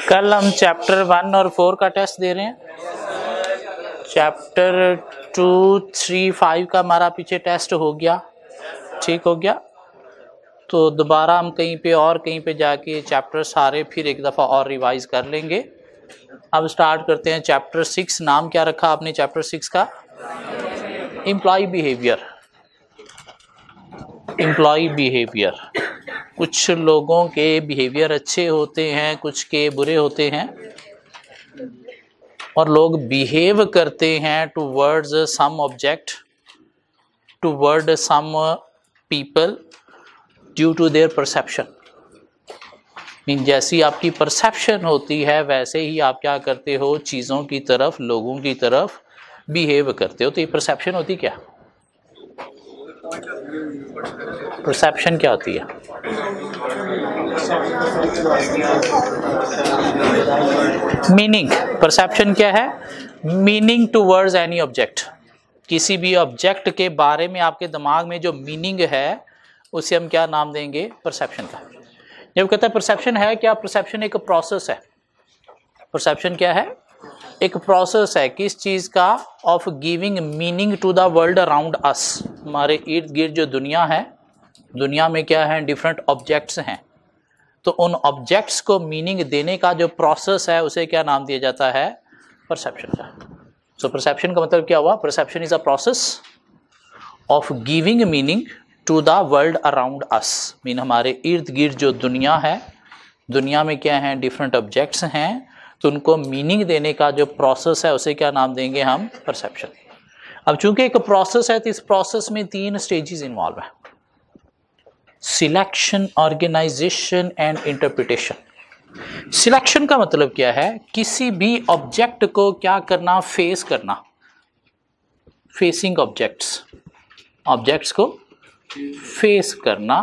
कल हम चैप्टर 1 और 4 का टेस्ट दे रहे हैं। चैप्टर 2, 3, 5 का हमारा पीछे टेस्ट हो गया, ठीक हो गया। तो दोबारा हम कहीं पे जाके चैप्टर सारे फिर एक दफ़ा और रिवाइज कर लेंगे। अब स्टार्ट करते हैं चैप्टर 6। नाम क्या रखा आपने चैप्टर 6 का? Employ behaviour. एम्प्लॉय बिहेवियर, कुछ लोगों के बिहेवियर अच्छे होते हैं, कुछ के बुरे होते हैं, और लोग बिहेव करते हैं towards some object, toward some people due to their perception. Mean जैसी आपकी परसेप्शन होती है वैसे ही आप क्या करते हो, चीज़ों की तरफ, लोगों की तरफ बिहेव करते हो। तो ये परसेप्शन होती क्या? परसेप्शन क्या होती है? मीनिंग। परसेप्शन क्या है? Meaning towards any object. किसी भी ऑब्जेक्ट के बारे में आपके दिमाग में जो मीनिंग है उसे हम क्या नाम देंगे? परसेप्शन का। जब कहता है परसेप्शन है क्या? परसेप्शन एक प्रोसेस है। परसेप्शन क्या है? एक प्रोसेस है। किस चीज़ का? Of giving meaning to the world around us. हमारे इर्द गिर्द जो दुनिया है, दुनिया में क्या है? डिफरेंट ऑब्जेक्ट्स हैं। तो उन ऑब्जेक्ट्स को मीनिंग देने का जो प्रोसेस है उसे क्या नाम दिया जाता है? परसेप्शन का। सो परसेप्शन का मतलब क्या हुआ? Perception is a process of giving meaning to the world around us. Mean हमारे इर्द गिर्द जो दुनिया है, दुनिया में क्या है? डिफरेंट ऑब्जेक्ट्स हैं, तो उनको मीनिंग देने का जो प्रोसेस है उसे क्या नाम देंगे हम? परसेप्शन। अब चूंकि एक प्रोसेस है तो इस प्रोसेस में 3 स्टेजेस इन्वॉल्व है: selection, organisation and interpretation. Selection का मतलब क्या है? किसी भी ऑब्जेक्ट को क्या करना? फेस करना। फेसिंग ऑब्जेक्ट्स, ऑब्जेक्ट्स को फेस करना।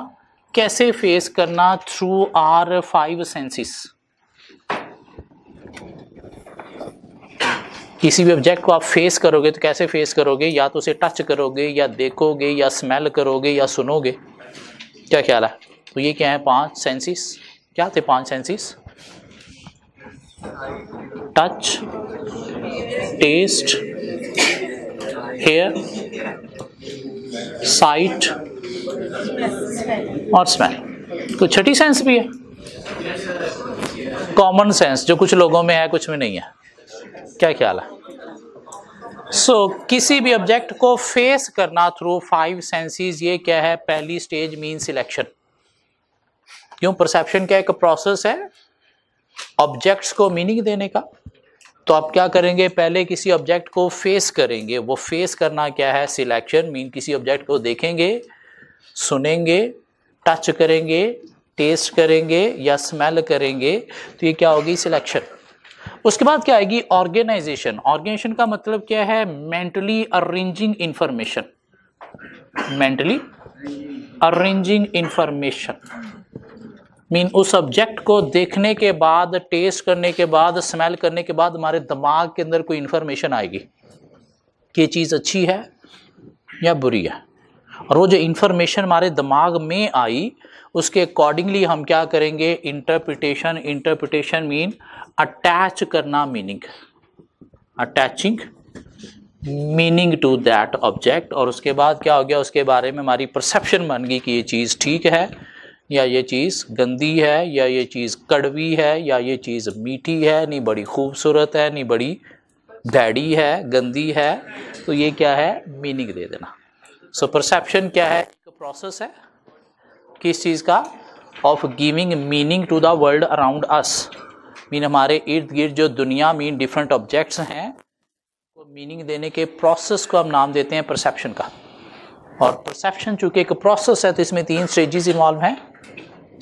कैसे फेस करना? Through our 5 senses. किसी भी ऑब्जेक्ट को आप फेस करोगे तो कैसे फेस करोगे? या तो उसे टच करोगे, या देखोगे, या स्मेल करोगे, या सुनोगे। क्या ख्याल है? तो ये क्या है? 5 सेंसेस। क्या थे 5 senses? Touch, taste, hear, sight और स्मेल। कुछ छठी सेंस भी है, कॉमन सेंस, जो कुछ लोगों में है कुछ में नहीं है। क्या ख्याल है? किसी भी ऑब्जेक्ट को फेस करना थ्रू 5 सेंसेस, ये क्या है? पहली स्टेज मीन सिलेक्शन। क्यों? परसेप्शन क्या एक प्रोसेस है ऑब्जेक्ट्स को मीनिंग देने का। तो आप क्या करेंगे? पहले किसी ऑब्जेक्ट को फेस करेंगे। वो फेस करना क्या है? सिलेक्शन। मीन किसी ऑब्जेक्ट को देखेंगे, सुनेंगे, टच करेंगे, टेस्ट करेंगे या स्मेल करेंगे, तो ये क्या होगी? सिलेक्शन। उसके बाद क्या आएगी? ऑर्गेनाइजेशन। ऑर्गेनाइजेशन का मतलब क्या है? Mentally arranging information. Mentally arranging information mean उस ऑब्जेक्ट को देखने के बाद, टेस्ट करने के बाद, स्मेल करने के बाद हमारे दिमाग के अंदर कोई इंफॉर्मेशन आएगी कि ये चीज़ अच्छी है या बुरी है। और वो जो इंफॉर्मेशन हमारे दिमाग में आई उसके अकॉर्डिंगली हम क्या करेंगे? इंटरप्रिटेशन। इंटरप्रिटेशन मीन अटैच करना meaning, attaching meaning to that object. और उसके बाद क्या हो गया? उसके बारे में हमारी परसेप्शन बन गई कि ये चीज़ ठीक है या ये चीज़ गंदी है, या ये चीज़ कड़वी है, या ये चीज़ मीठी है, नहीं बड़ी खूबसूरत है, नहीं बड़ी भैड़ी है, गंदी है। तो ये क्या है? मीनिंग दे देना। सो परसेप्शन क्या है? एक प्रोसेस है किस चीज़ का? Of giving meaning to the world around us. Mean हमारे इर्द गिर्द जो दुनिया में डिफरेंट ऑब्जेक्ट्स हैं, तो मीनिंग देने के प्रोसेस को हम नाम देते हैं परसेप्शन का। और परसेप्शन चूंकि एक प्रोसेस है तो इसमें 3 स्टेजेस इन्वॉल्व हैं,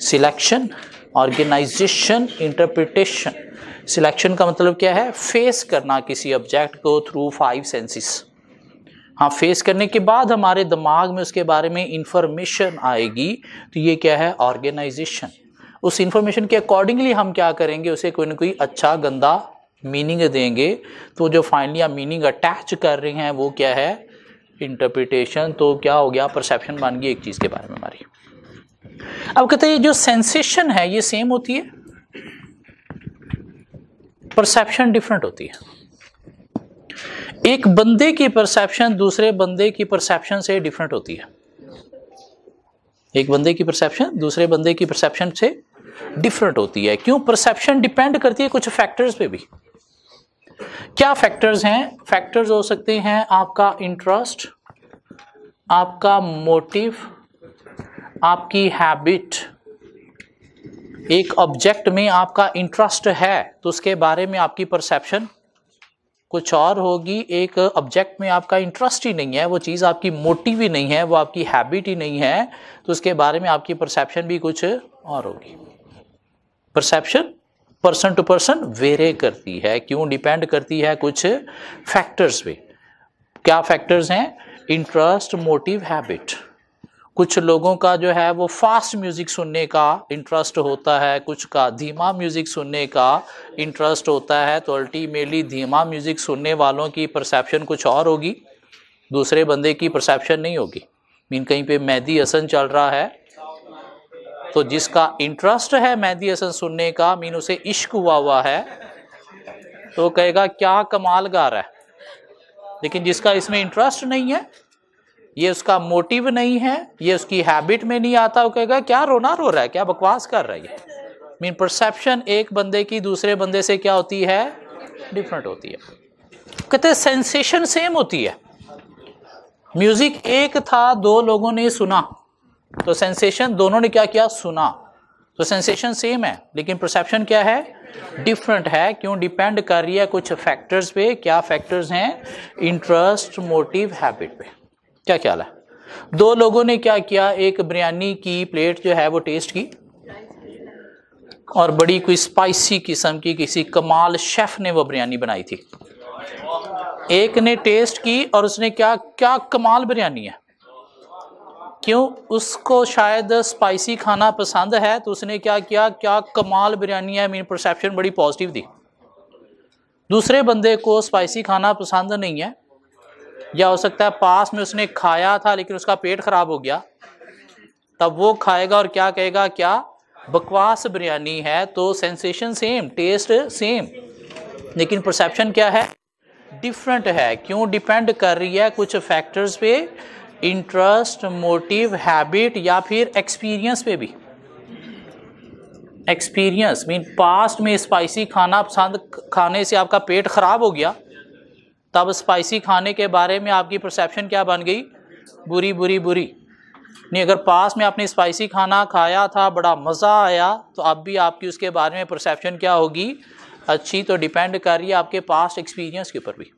सिलेक्शन, ऑर्गेनाइजेशन, इंटरप्रिटेशन। सिलेक्शन का मतलब क्या है? फेस करना किसी ऑब्जेक्ट को थ्रू 5 सेंसेस। हाँ, फेस करने के बाद हमारे दिमाग में उसके बारे में इंफॉर्मेशन आएगी, तो ये क्या है? ऑर्गेनाइजेशन। उस इंफॉर्मेशन के अकॉर्डिंगली हम क्या करेंगे? उसे कोई ना कोई अच्छा गंदा मीनिंग देंगे। तो जो फाइनली हम मीनिंग अटैच कर रहे हैं वो क्या है? इंटरप्रिटेशन। तो क्या हो गया? परसेप्शन बन गई एक चीज के बारे में हमारी। अब कहते हैं जो सेंसेशन है ये सेम होती है, परसेप्शन डिफरेंट होती है। एक बंदे की परसेप्शन दूसरे बंदे की परसेप्शन से डिफरेंट होती है। एक बंदे की परसेप्शन दूसरे बंदे की परसेप्शन से डिफरेंट होती है। क्यों? परसेप्शन डिपेंड करती है कुछ फैक्टर्स पे भी। क्या फैक्टर्स हैं? फैक्टर्स हो सकते हैं आपका इंटरेस्ट, आपका मोटिव, आपकी हैबिट। एक ऑब्जेक्ट में आपका इंटरेस्ट है तो उसके बारे में आपकी परसेप्शन कुछ और होगी। एक ऑब्जेक्ट में आपका इंटरेस्ट ही नहीं है, वो चीज़ आपकी मोटिव ही नहीं है, वो आपकी हैबिट ही नहीं है, तो उसके बारे में आपकी परसेप्शन भी कुछ और होगी। Perception person to person vary करती है। क्यों? डिपेंड करती है कुछ फैक्टर्स पे। क्या फैक्टर्स हैं? Interest, motive, habit. कुछ लोगों का जो है वो फास्ट म्यूजिक सुनने का इंटरेस्ट होता है, कुछ का धीमा म्यूजिक सुनने का इंटरेस्ट होता है, तो अल्टीमेटली धीमा म्यूजिक सुनने वालों की परसेप्शन कुछ और होगी, दूसरे बंदे की परसेप्शन नहीं होगी। मीन कहीं पे मेहदी हसन चल रहा है तो जिसका इंटरेस्ट है मेहदी हसन सुनने का, मीन उसे इश्क हुआ है, तो कहेगा क्या कमाल गा रहा है। लेकिन जिसका इसमें इंटरेस्ट नहीं है, ये उसका मोटिव नहीं है, ये उसकी हैबिट में नहीं आता, वो कहेगा क्या रोना रो रहा है, क्या बकवास कर रहा है। मीन परसेप्शन एक बंदे की दूसरे बंदे से क्या होती है? डिफरेंट होती है। कहते हैं सेंसेशन सेम होती है। म्यूजिक एक था, 2 लोगों ने सुना, तो सेंसेशन दोनों ने क्या किया? सुना। तो सेंसेशन सेम है लेकिन परसेप्शन क्या है? डिफरेंट है। क्यों? डिपेंड कर रही है कुछ फैक्टर्स पे। क्या फैक्टर्स हैं? इंटरेस्ट, मोटिव, हैबिट पे। क्या ख्याल है? 2 लोगों ने क्या किया? एक बिरयानी की प्लेट जो है वो टेस्ट की, और बड़ी कोई स्पाइसी किस्म की किसी कमाल शेफ ने वो बिरयानी बनाई थी। एक ने टेस्ट की और उसने क्या क्या कमाल बिरयानी है। क्यों? उसको शायद स्पाइसी खाना पसंद है, तो उसने क्या किया? क्या कमाल बिरयानी है। मीन परसेप्शन बड़ी पॉजिटिव थी। दूसरे बंदे को स्पाइसी खाना पसंद नहीं है, या हो सकता है पास में उसने खाया था लेकिन उसका पेट खराब हो गया, तब वो खाएगा और क्या कहेगा? क्या बकवास बिरयानी है। तो सेंसेशन सेम, टेस्ट सेम, लेकिन परसेप्शन क्या है? डिफरेंट है। क्यों? डिपेंड कर रही है कुछ फैक्टर्स पे, इंटरेस्ट, मोटिव, हैबिट, या फिर एक्सपीरियंस पे भी। एक्सपीरियंस मीन पास्ट में स्पाइसी खाना पसंद खाने से आपका पेट खराब हो गया, तब स्पाइसी खाने के बारे में आपकी परसेप्शन क्या बन गई? बुरी बुरी बुरी। नहीं, अगर पास में आपने स्पाइसी खाना खाया था, बड़ा मज़ा आया, तो अब भी आपकी उसके बारे में परसेप्शन क्या होगी? अच्छी। तो डिपेंड कर रही है आपके पास्ट एक्सपीरियंस के ऊपर भी।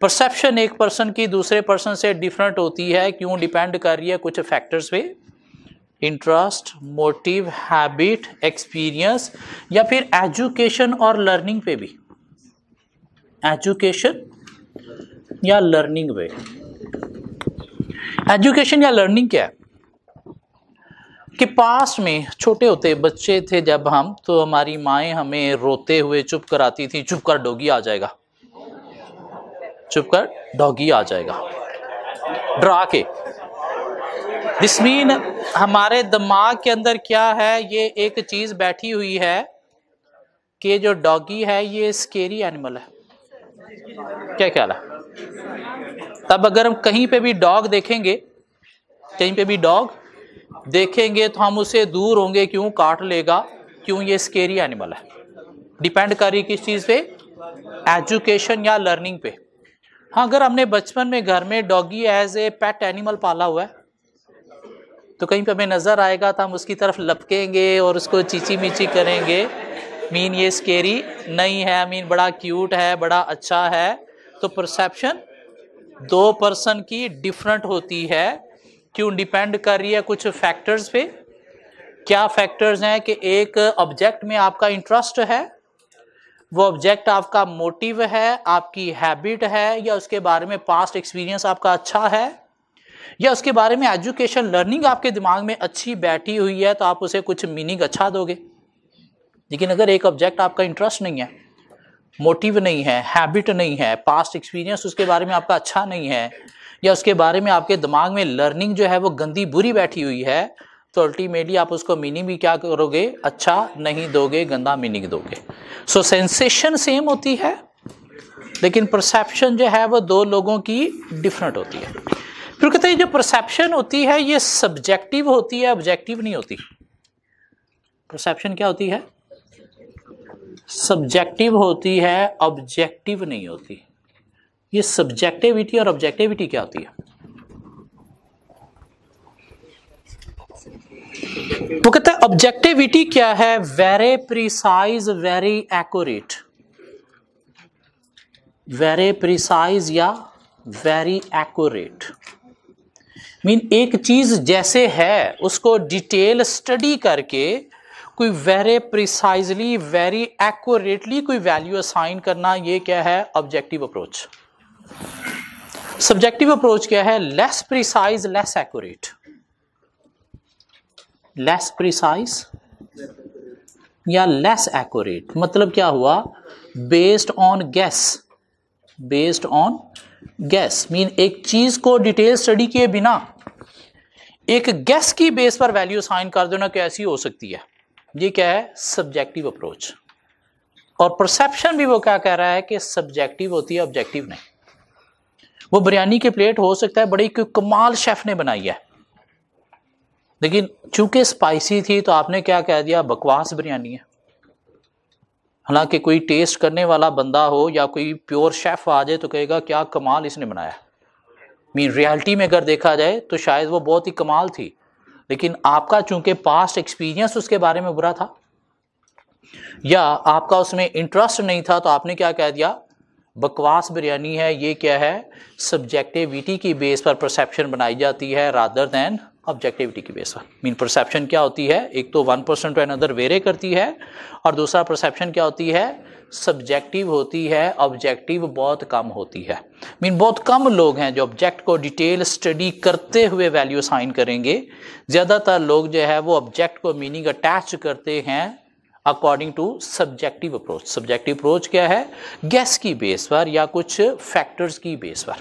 परसेप्शन एक पर्सन की दूसरे पर्सन से डिफरेंट होती है। क्यों? डिपेंड कर रही है कुछ फैक्टर्स पे, इंटरेस्ट, मोटिव, हैबिट, एक्सपीरियंस, या फिर एजुकेशन और लर्निंग पे भी। एजुकेशन या लर्निंग वे। एजुकेशन या लर्निंग क्या है? कि पास्ट में छोटे होते बच्चे थे जब हम, तो हमारी माएँ हमें रोते हुए चुप कराती थी, चुप कर डॉगी आ जाएगा, चुप कर डॉगी आ जाएगा, डरा के। दिस मीन हमारे दिमाग के अंदर क्या है? ये एक चीज बैठी हुई है कि जो डॉगी है ये स्केरी एनिमल है। क्या ख्याल है? तब अगर हम कहीं पे भी डॉग देखेंगे, कहीं पे भी डॉग देखेंगे तो हम उससे दूर होंगे। क्यों? काट लेगा। क्यों? ये स्केरी एनिमल है। डिपेंड कर रही किस चीज पे? एजुकेशन या लर्निंग पे। हाँ, अगर हमने बचपन में घर में doggy as a pet animal पाला हुआ है, तो कहीं पे हमें नजर आएगा तो हम उसकी तरफ लपकेंगे और उसको चीची मीची करेंगे। मीन ये स्केरी नहीं है, मीन बड़ा क्यूट है, बड़ा अच्छा है। तो परसेप्शन दो पर्सन की डिफरेंट होती है। क्यों? डिपेंड कर रही है कुछ फैक्टर्स पे। क्या फैक्टर्स हैं कि एक ऑब्जेक्ट में आपका इंटरेस्ट है, वो ऑब्जेक्ट आपका मोटिव है, आपकी हैबिट है, या उसके बारे में पास्ट एक्सपीरियंस आपका अच्छा है, या उसके बारे में एजुकेशन लर्निंग आपके दिमाग में अच्छी बैठी हुई है, तो आप उसे कुछ मीनिंग अच्छा दोगे। लेकिन अगर एक ऑब्जेक्ट आपका इंटरेस्ट नहीं है, मोटिव नहीं है, हैबिट नहीं है, पास्ट एक्सपीरियंस उसके बारे में आपका अच्छा नहीं है, या उसके बारे में आपके दिमाग में लर्निंग जो है वो गंदी बुरी बैठी हुई है, तो अल्टीमेटली आप उसको मीनिंग भी क्या करोगे? अच्छा नहीं दोगे, गंदा मीनिंग दोगे। सो सेंसेशन सेम होती है, लेकिन परसेप्शन जो है वो दो लोगों की डिफरेंट होती है। फिर कहते हैं जो परसेप्शन होती है ये सब्जेक्टिव होती है, ऑब्जेक्टिव नहीं होती। परसेप्शन क्या होती है? सब्जेक्टिव होती है, ऑब्जेक्टिव नहीं होती। ये सब्जेक्टिविटी और ऑब्जेक्टिविटी क्या होती है? वो कहते हैं ऑब्जेक्टिविटी क्या है? Very precise, very accurate. Very precise या वेरी एक्यूरेट मीन एक चीज जैसे है उसको डिटेल स्टडी करके कोई वेरी प्रिसाइजली, वेरी एक्यूरेटली कोई वैल्यू असाइन करना, ये क्या है? Objective approach. सब्जेक्टिव अप्रोच क्या है? Less precise, less accurate. Less precise या लेस एक्यूरेट मतलब क्या हुआ? Based on guess. Based on guess mean एक चीज को डिटेल स्टडी किए बिना एक गेस की बेस पर वैल्यू असाइन कर देना कैसी हो सकती है? ये क्या है? Subjective approach. और परसेप्शन भी वो क्या कह रहा है कि सब्जेक्टिव होती है, ऑब्जेक्टिव नहीं। वो बिरयानी की प्लेट हो सकता है बड़ी कमाल शेफ ने बनाई है, लेकिन चूंकि स्पाइसी थी तो आपने क्या कह दिया? बकवास बिरयानी है। हालांकि कोई टेस्ट करने वाला बंदा हो या कोई प्योर शेफ आ जाए तो कहेगा क्या कमाल इसने बनाया। मीन रियलिटी में अगर देखा जाए तो शायद वो बहुत ही कमाल थी, लेकिन आपका चूंकि पास्ट एक्सपीरियंस उसके बारे में बुरा था या आपका उसमें इंटरेस्ट नहीं था, तो आपने क्या कह दिया? बकवास बिरयानी है। ये क्या है? सब्जेक्टिविटी की बेस पर परसेप्शन बनाई जाती है रादर देन ऑब्जेक्टिविटी की बेस पर। मीन परसेप्शन क्या होती है? एक तो one person to another vary करती है, और दूसरा परसेप्शन क्या होती है? सब्जेक्टिव होती है, ऑब्जेक्टिव बहुत कम होती है। मीन बहुत कम लोग हैं जो ऑब्जेक्ट को डिटेल स्टडी करते हुए वैल्यू असाइन करेंगे। ज़्यादातर लोग जो है वो ऑब्जेक्ट को मीनिंग अटैच करते हैं according to subjective approach. Subjective approach क्या है? गेस की बेस पर या कुछ फैक्टर्स की बेस पर।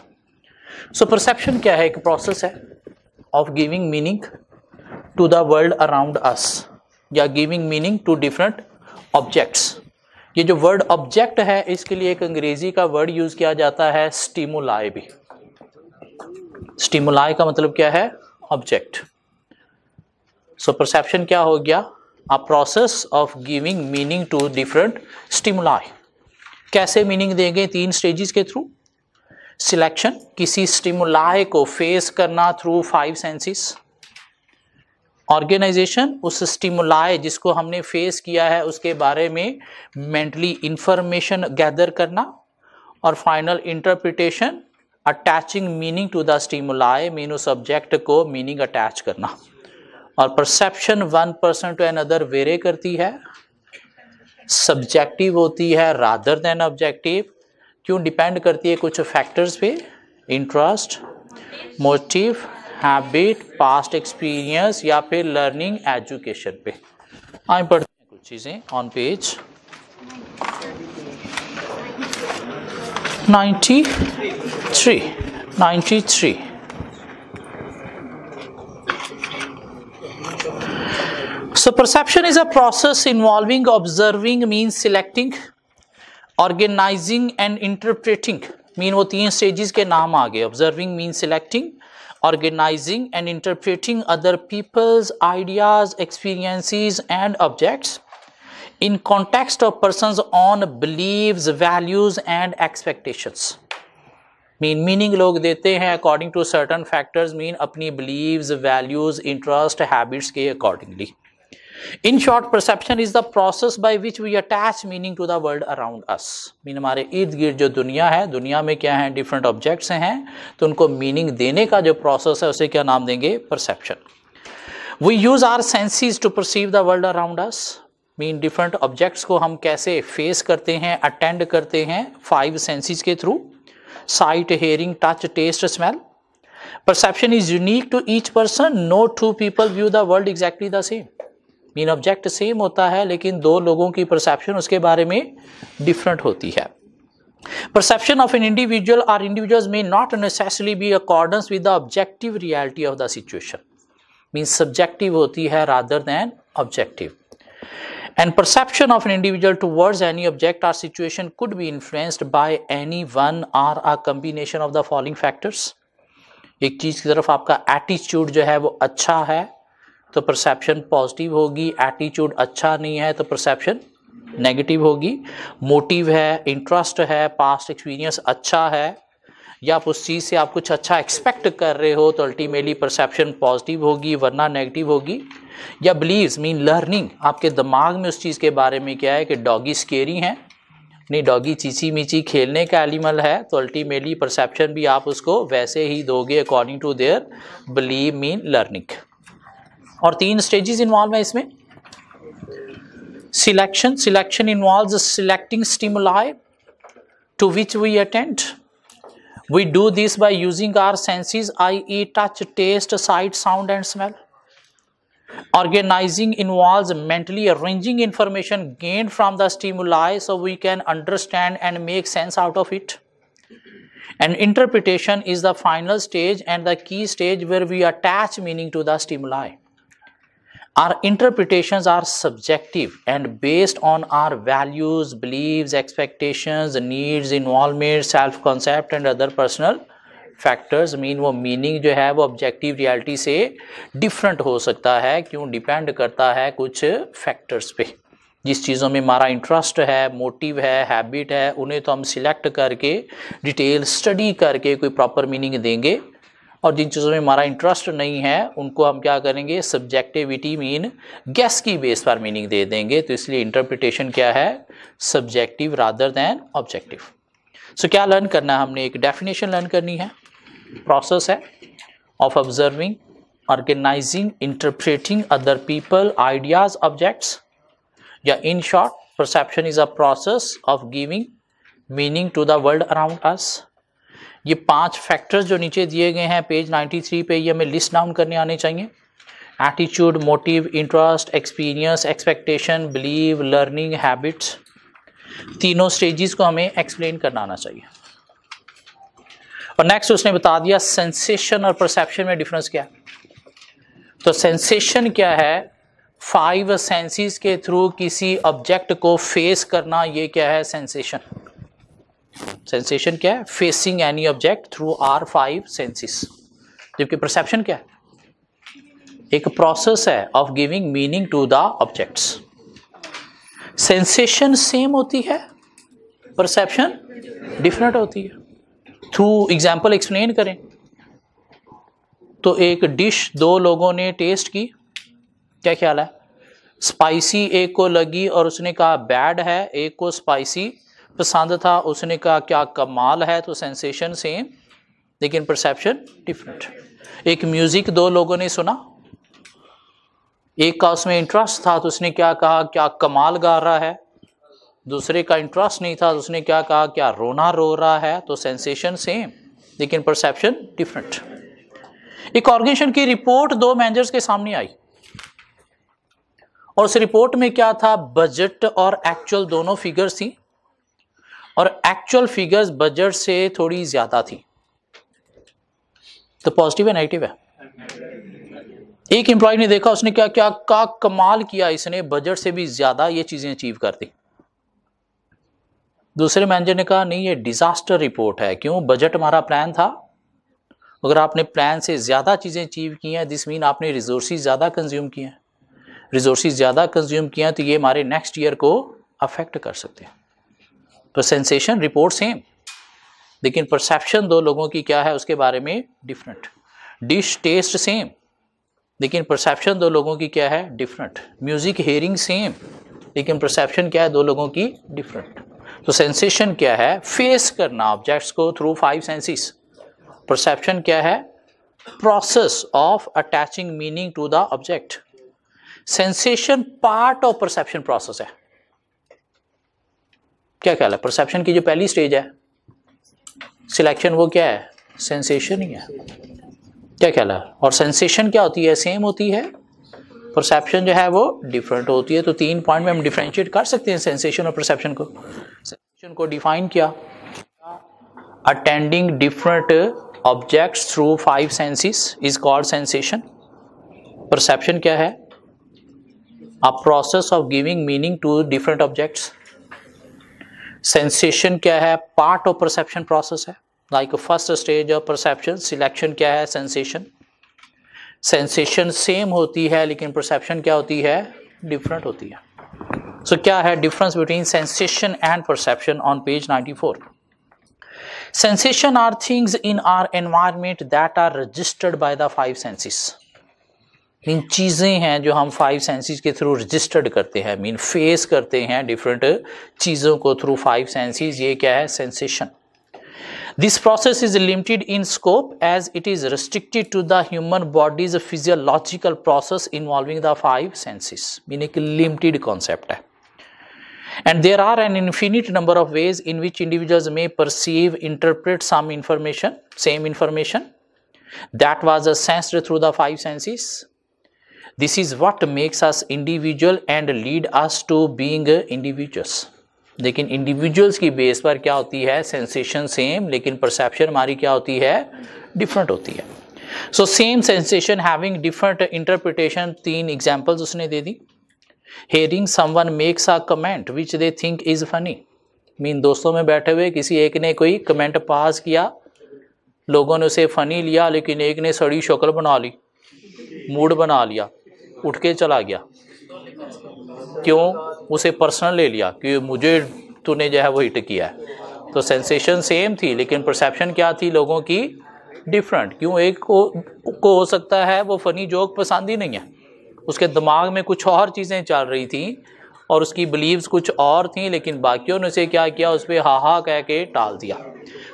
सो परसेप्शन क्या है? एक प्रोसेस है of giving meaning to the world around us या giving meaning to different objects. ये जो वर्ड ऑब्जेक्ट है इसके लिए एक अंग्रेजी का वर्ड यूज किया जाता है स्टिमुलाई भी। स्टिमुलाई का मतलब क्या है? ऑब्जेक्ट। सो परसेप्शन क्या हो गया? A process of giving meaning to different stimuli. कैसे मीनिंग देंगे? 3 स्टेजेस के थ्रू। सिलेक्शन, किसी स्टिमुलाई को फेस करना थ्रू 5 सेंसेस। ऑर्गेनाइजेशन, उस स्टिमुलाई जिसको हमने फेस किया है उसके बारे में मेंटली इंफॉर्मेशन गैदर करना। और final interpretation, attaching meaning to the stimuli mean उस सब्जेक्ट को मीनिंग अटैच करना। और perception one person to another vary करती है, सब्जेक्टिव होती है रादर देन ऑब्जेक्टिव। क्यों? डिपेंड करती है कुछ फैक्टर्स पे, interest, motive, habit, past experience या फिर लर्निंग एजुकेशन पे। आइए पढ़ते हैं कुछ चीज़ें on page 93। So perception is a process involving observing means selecting, organizing and interpreting mean वो 3 स्टेजेस के नाम आ गए। Observing mean selecting, organising and interpreting other people's ideas, experiences and objects in context of persons on beliefs, values and expectations. Meaning लोग देते हैं according to certain factors, mean अपनी beliefs, values, interest, habits के accordingly. In short, perception is the process by which we attach meaning to the world around us. Mean हमारे इर्द गिर्द जो दुनिया है, दुनिया में क्या है, डिफरेंट ऑब्जेक्ट्स हैं, तो उनको मीनिंग देने का जो प्रोसेस है उसे क्या नाम देंगे, perception. We use our senses to perceive the world around us. Mean different objects को हम कैसे फेस करते हैं, अटेंड करते हैं, 5 सेंसेस के through, sight, hearing, touch, taste, smell. Perception is unique to each person, no two people view the world exactly the same. Mean object same होता है लेकिन दो लोगों की परसेप्शन उसके बारे में डिफरेंट होती है। परसेप्शन ऑफ एन इंडिविजुअल और individuals may not necessarily be accordance with the objective reality of the situation. Means subjective होती है rather than objective. And perception of an individual towards any object or situation could be influenced by any one or a combination of the following factors. एक चीज की तरफ आपका attitude जो है वो अच्छा है तो परसेप्शन पॉजिटिव होगी, एटीट्यूड अच्छा नहीं है तो परसेप्शन नेगेटिव होगी। मोटिव है, इंटरेस्ट है, पास्ट एक्सपीरियंस अच्छा है, या आप उस चीज़ से आप कुछ अच्छा एक्सपेक्ट कर रहे हो तो अल्टीमेटली परसेप्शन पॉजिटिव होगी वरना नेगेटिव होगी। या बिलीव्स मीन लर्निंग, आपके दिमाग में उस चीज़ के बारे में क्या है कि डॉगी स्केरी है, नहीं डॉगी चीची मीची खेलने का एनिमल है, तो अल्टीमेटली परसेप्शन भी आप उसको वैसे ही दोगे according to their belief mean learning. और 3 स्टेजेस इन्वॉल्व है इसमें। Selection involves selecting stimuli to which we attend. We do this by using our senses, i.e. Touch, taste, sight, sound and smell. Organizing involves mentally arranging information gained from the stimuli so we can understand and make sense out of it. And interpretation is the final stage and the key stage where we attach meaning to the stimuli. Our interpretations are subjective and based on our values, beliefs, expectations, needs, involvement, self-concept and other personal factors. Mean वो meaning जो है वो objective reality से different हो सकता है, क्यों, depend करता है कुछ फैक्टर्स पे। जिस चीज़ों में हमारा इंटरेस्ट है, मोटिव है, हैबिट है, उन्हें तो हम सिलेक्ट करके डिटेल स्टडी करके कोई प्रॉपर मीनिंग देंगे, और जिन चीज़ों में हमारा इंटरेस्ट नहीं है उनको हम क्या करेंगे, सब्जेक्टिविटी मीन गेस की बेस पर मीनिंग दे देंगे। तो इसलिए इंटरप्रिटेशन क्या है, सब्जेक्टिव रादर दैन ऑब्जेक्टिव। सो क्या लर्न करना है हमने, एक डेफिनेशन लर्न करनी है, प्रोसेस है of observing, organising, interpreting other people, ideas, objects, या in short perception is a process of giving meaning to the world around us. ये 5 फैक्टर्स जो नीचे दिए गए हैं पेज 93 पे, ये हमें लिस्ट डाउन करने आने चाहिए। Attitude, motive, interest, experience, expectation, believe, learning, habits, तीनों स्टेजेस को हमें एक्सप्लेन करना आना चाहिए। और नेक्स्ट उसने बता दिया सेंसेशन और परसेप्शन में डिफरेंस क्या है। तो सेंसेशन क्या है, 5 सेंसेस के थ्रू किसी ऑब्जेक्ट को फेस करना, ये क्या है सेंसेशन। सेंसेशन क्या है, facing any object through our 5 senses. जबकि परसेप्शन क्या है, एक प्रोसेस है of giving meaning to the objects. Sensation same होती है, परसेप्शन डिफरेंट होती है। थ्रू एग्जाम्पल एक्सप्लेन करें तो एक डिश 2 लोगों ने टेस्ट की, क्या ख्याल है, स्पाइसी एक को लगी और उसने कहा बैड है, एक को स्पाइसी पसंद था उसने कहा क्या कमाल है। तो सेंसेशन सेम लेकिन परसेप्शन डिफरेंट। एक म्यूजिक 2 लोगों ने सुना, एक का उसमें इंटरेस्ट था तो उसने क्या कहा क्या कमाल गा रहा है, दूसरे का इंटरेस्ट नहीं था तो उसने क्या कहा क्या रोना रो रहा है। तो सेंसेशन सेम लेकिन परसेप्शन डिफरेंट। एक ऑर्गेनाइजेशन की रिपोर्ट 2 मैनेजर्स के सामने आई और उस रिपोर्ट में क्या था, बजट और एक्चुअल दोनों फिगर्स थी, और एक्चुअल फिगर्स बजट से थोड़ी ज्यादा थी। तो पॉजिटिव है नेगेटिव है। एक एम्प्लॉय ने देखा, उसने क्या क्या का कमाल किया, इसने बजट से भी ज्यादा ये चीजें अचीव कर दी। दूसरे मैनेजर ने कहा नहीं ये डिजास्टर रिपोर्ट है, क्यों, बजट हमारा प्लान था, अगर आपने प्लान से ज्यादा चीजें अचीव की हैं दिस मीन आपने रिसोर्सेज ज्यादा कंज्यूम किए हैं, रिसोर्सेज ज्यादा कंज्यूम किए हैं तो ये हमारे नेक्स्ट ईयर को अफेक्ट कर सकते हैं। तो सेंसेशन रिपोर्ट सेम लेकिन परसेप्शन 2 लोगों की क्या है उसके बारे में डिफरेंट। डिश टेस्ट सेम लेकिन परसेप्शन दो लोगों की क्या है, डिफरेंट। म्यूजिक हेयरिंग सेम, लेकिन परसेप्शन क्या है, दो लोगों की डिफरेंट। तो सेंसेशन क्या है, फेस करना ऑब्जेक्ट्स को थ्रू 5 सेंसेस। परसेप्शन क्या है, process of attaching meaning to the object. Sensation part of perception process है। क्या ख्याल है, परसेप्शन की जो पहली स्टेज है सिलेक्शन, वो क्या है, सेंसेशन ही है। क्या ख्याल है, और सेंसेशन क्या होती है, सेम होती है, परसेप्शन जो है वो डिफरेंट होती है। तो 3 पॉइंट में हम डिफरेंशिएट कर सकते हैं सेंसेशन और परसेप्शन को। सेंसेशन को डिफाइन किया, attending different objects through 5 senses is called sensation. Perception क्या है, a process of giving meaning to different objects. Sensation क्या है, पार्ट ऑफ परसेप्शन प्रोसेस है, like first stage of perception. Selection क्या है, सेंसेशन। सेंसेशन सेम होती है लेकिन परसेप्शन क्या होती है, डिफरेंट होती है। सो क्या है difference between sensation and perception on page 94। Sensation are things in our environment that are registered by the 5 senses. इन चीजें हैं जो हम 5 सेंसेस के थ्रू रजिस्टर्ड करते हैं, मीन फेस करते हैं डिफरेंट चीजों को थ्रू 5 सेंसेस, ये क्या है, sensation. This process is limited in scope as it is restricted to the human body's physiological process involving the 5 senses. Meaning एक limited concept है. And there are an infinite number of ways in which individuals may perceive, interpret some information, same information that was sensed through the 5 senses. This is what makes us individual and lead us to being individuals. लेकिन individuals की base पर क्या होती है, sensation same, लेकिन perception हमारी क्या होती है, डिफरेंट होती है। So same sensation having different interpretation. 3 examples उसने दे दी। Hearing someone makes a comment which they think is funny. Mean दोस्तों में बैठे हुए किसी एक ने कोई कमेंट पास किया, लोगों ने उसे फनी लिया, लेकिन एक ने सड़ी शक्ल बना ली, मूड बना लिया, उठ के चला गया। क्यों, उसे पर्सनल ले लिया कि मुझे तूने जो है वो हिट किया है। तो सेंसेशन सेम थी लेकिन परसेप्शन क्या थी, लोगों की डिफरेंट। क्यों, एक को हो सकता है वो फनी जोक पसंद ही नहीं है, उसके दिमाग में कुछ और चीज़ें चल रही थी और उसकी बिलीव्स कुछ और थी, लेकिन बाकियों ने उसे क्या किया, उस पर हा हा कह के टाल दिया।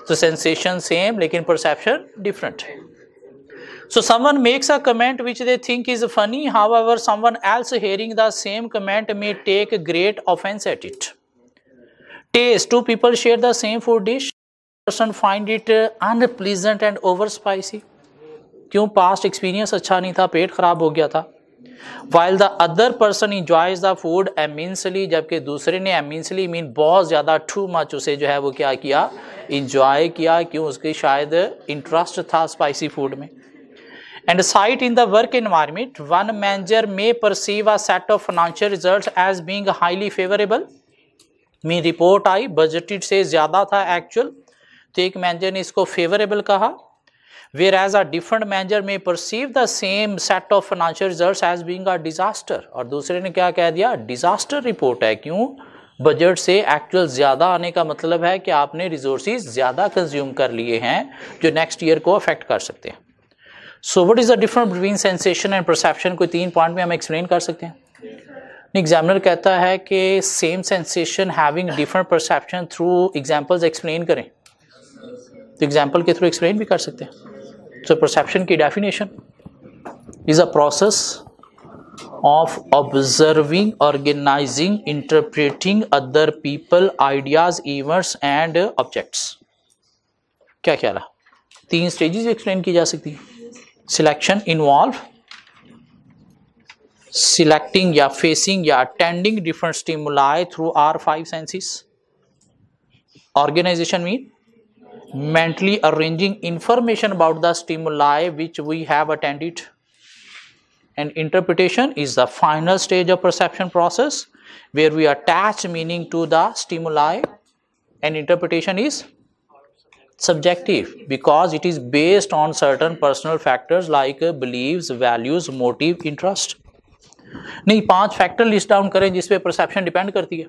तो सेंसेशन सेम लेकिन perception different. So someone makes a comment which they think is funny, however someone else hearing the same comment may take great offense at it. Taste, 2 people share the same food dish, person find it unpleasant and over spicy. क्यों, past experience अच्छा नहीं था, पेट खराब हो गया था। While the other person enjoys the food immensely, जबकि दूसरे ने immensely मीन बहुत ज़्यादा, too much, उसे जो है वो क्या किया, इंजॉय किया। क्यों, उसके शायद इंटरेस्ट था स्पाइसी फूड में। And sight in the work environment, one manager may perceive a set of financial results as being highly favorable. में रिपोर्ट आई, बजटेड से ज़्यादा था एक्चुअल, तो एक मैनेजर ने इसको फेवरेबल कहा। Whereas a different manager may perceive the same set of financial results as being a disaster. और दूसरे ने क्या कह दिया, डिजास्टर रिपोर्ट है। क्यों, बजट से एक्चुअल ज़्यादा आने का मतलब है कि आपने रिसोर्सेज ज़्यादा कंज्यूम कर लिए हैं जो नेक्स्ट ईयर को अफेक्ट कर सकते हैं। So what is the difference between sensation and perception, कोई 3 पॉइंट में हम एक्सप्लेन कर सकते हैं। एग्जामिनर कहता है कि same sensation having different perception through examples explain करें, तो एग्जांपल के थ्रू एक्सप्लेन भी कर सकते हैं। सो परसेप्शन की definition is a process of observing, organising, interpreting other people, ideas, events and objects. क्या ख्याल है, 3 स्टेजेस एक्सप्लेन की जा सकती है। सिलेक्शन इन्वॉल्व selecting या facing या attending different stimuli through our 5 senses. Organization mean mentally arranging information about the stimuli which we have attended. And interpretation is the final stage of perception process where we attach meaning to the stimuli, and interpretation is subjective because it is based on certain personal factors like beliefs, values, motive, interest. नहीं, 5 factor list down करें जिसपे perception depend करती है।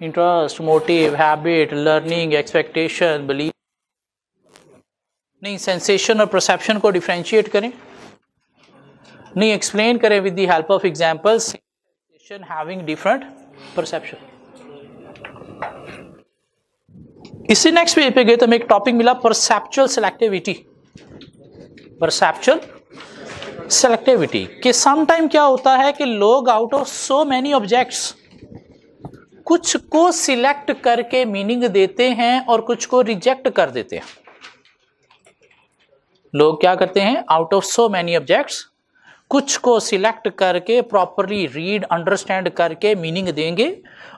Interest, motive, habit, learning, expectation, belief. नहीं, sensation और perception को differentiate करें। नहीं, एक्सप्लेन करें with the help of examples, having different perception. इसी नेक्स्ट पेज पे गए तो हमें एक टॉपिक मिला परसेप्चुअल सिलेक्टिविटी। परसेप्चुअल सिलेक्टिविटी के सम टाइम क्या होता है कि लोग out of so many objects कुछ को सिलेक्ट करके मीनिंग देते हैं और कुछ को रिजेक्ट कर देते हैं। लोग क्या करते हैं, out of so many objects कुछ को सिलेक्ट करके प्रॉपरली रीड अंडरस्टैंड करके मीनिंग देंगे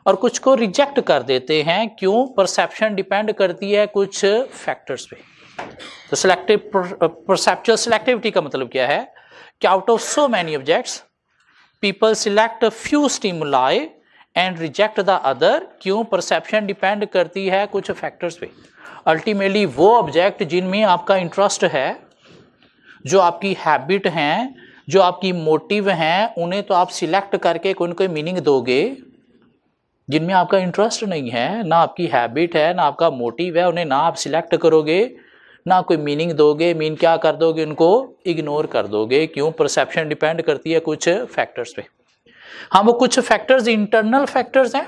और कुछ को रिजेक्ट कर देते हैं। क्यों? परसेप्शन डिपेंड करती है कुछ फैक्टर्स पे। तो सिलेक्टिव परसेप्चुअल सिलेक्टिविटी का मतलब क्या है कि out of so many objects people select few stimuli and reject the other. क्यों? परसेप्शन डिपेंड करती है कुछ फैक्टर्स पे। अल्टीमेटली वो ऑब्जेक्ट जिनमें आपका इंटरेस्ट है, जो आपकी हैबिट हैं, जो आपकी मोटिव हैं, उन्हें तो आप सिलेक्ट करके कोई ना कोई मीनिंग दोगे। जिनमें आपका इंटरेस्ट नहीं है, ना आपकी हैबिट है, ना आपका मोटिव है, उन्हें ना आप सिलेक्ट करोगे, ना कोई मीनिंग दोगे। मीन क्या कर दोगे? उनको इग्नोर कर दोगे। क्यों? परसेप्शन डिपेंड करती है कुछ फैक्टर्स पे। हाँ, वो कुछ फैक्टर्स इंटरनल फैक्टर्स हैं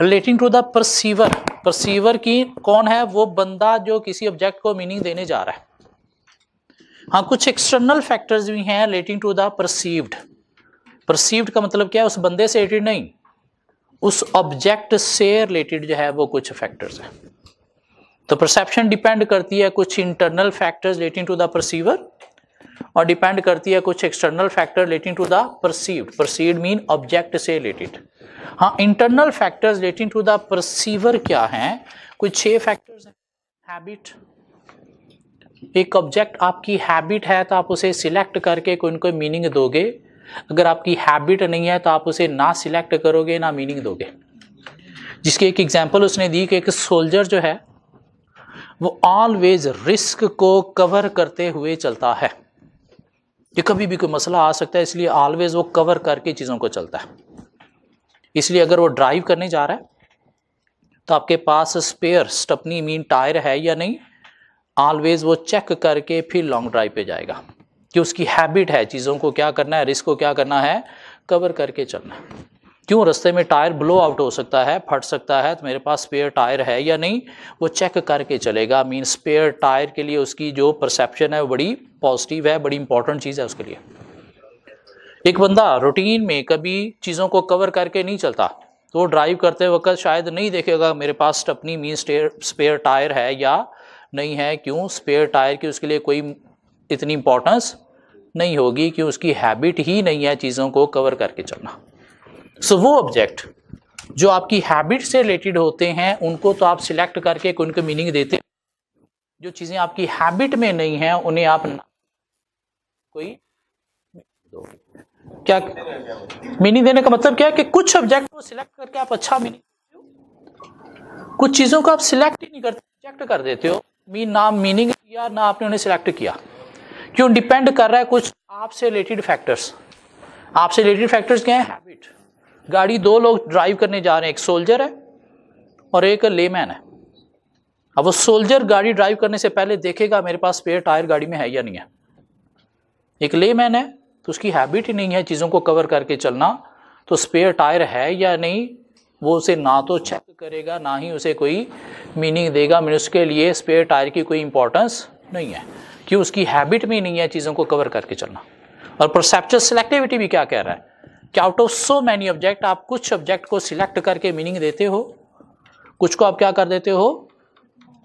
relating to the perceiver. Perceiver की कौन है? वो बंदा जो किसी ऑब्जेक्ट को मीनिंग देने जा रहा है। हाँ, कुछ एक्सटर्नल फैक्टर्स भी हैं relating to the perceived. Perceived का मतलब क्या है? उस बंदे से रिलेटेड नहीं, उस ऑब्जेक्ट से रिलेटेड जो है वो कुछ फैक्टर्स हैं। तो परसेप्शन डिपेंड करती है कुछ internal factors relating to the perceiver और डिपेंड करती है कुछ external factor relating to the perceived. Perceived mean object से रिलेटेड। हाँ, internal factors relating to the perceiver क्या हैं? कुछ 6 फैक्टर्स हैं। हैबिट, एक ऑब्जेक्ट आपकी हैबिट है तो आप उसे सिलेक्ट करके कोई ना कोई मीनिंग दोगे। अगर आपकी हैबिट नहीं है तो आप उसे ना सिलेक्ट करोगे ना मीनिंग दोगे। जिसकी एक एग्जांपल उसने दी कि एक सोल्जर जो है वो ऑलवेज रिस्क को कवर करते हुए चलता है। कि कभी भी कोई मसला आ सकता है, इसलिए ऑलवेज वो कवर करके चीज़ों को चलता है। इसलिए अगर वो ड्राइव करने जा रहा है तो आपके पास स्पेयर स्टपनी मीन टायर है या नहीं, ऑलवेज वो चेक करके फिर लॉन्ग ड्राइव पे जाएगा। कि उसकी हैबिट है चीज़ों को क्या करना है, रिस्क को क्या करना है, कवर करके चलना है। क्यों? रास्ते में टायर ब्लो आउट हो सकता है, फट सकता है, तो मेरे पास स्पेयर टायर है या नहीं, वो चेक करके चलेगा। मीन स्पेयर टायर के लिए उसकी जो परसेप्शन है वो बड़ी पॉजिटिव है, बड़ी इंपॉर्टेंट चीज़ है उसके लिए। एक बंदा रूटीन में कभी चीज़ों को कवर करके नहीं चलता तो वो ड्राइव करते वक्त शायद नहीं देखेगा मेरे पास स्टपनी मीन स्पेयर टायर है या नहीं है। क्यों? स्पेयर टायर की उसके लिए कोई इतनी इंपॉर्टेंस नहीं होगी, क्यों? उसकी हैबिट ही नहीं है चीज़ों को कवर करके चलना। सो वो ऑब्जेक्ट जो आपकी हैबिट से रिलेटेड होते हैं उनको तो आप सिलेक्ट करके उनको मीनिंग देते हैं। जो चीज़ें आपकी हैबिट में नहीं है उन्हें आप कोई क्या मीनिंग देने का मतलब क्या है कि कुछ ऑब्जेक्ट को सिलेक्ट करके आप अच्छा मीनिंग, कुछ चीज़ों को आप सिलेक्ट ही नहीं करते, रिजेक्ट कर देते हो। ना मीनिंग किया ना आपने उन्हें सिलेक्ट किया। क्यों? डिपेंड कर रहा है कुछ आपसे रिलेटेड फैक्टर्स। आपसे रिलेटेड फैक्टर्स क्या है? हैबिट। गाड़ी 2 लोग ड्राइव करने जा रहे हैं, एक सोल्जर है और एक लेमैन है। अब वो सोल्जर गाड़ी ड्राइव करने से पहले देखेगा मेरे पास स्पेयर टायर गाड़ी में है या नहीं है। एक लेमैन है तो उसकी हैबिट ही नहीं है चीज़ों को कवर करके चलना, तो स्पेयर टायर है या नहीं वो उसे ना तो चेक करेगा ना ही उसे कोई मीनिंग देगा। मीन उसके लिए स्पेयर टायर की कोई इंपॉर्टेंस नहीं है। क्यों? उसकी हैबिट में नहीं है चीज़ों को कवर करके चलना। और परसेप्चुअल सिलेक्टिविटी भी क्या कह रहा है कि out of so many object आप कुछ ऑब्जेक्ट को सिलेक्ट करके मीनिंग देते हो, कुछ को आप क्या कर देते हो,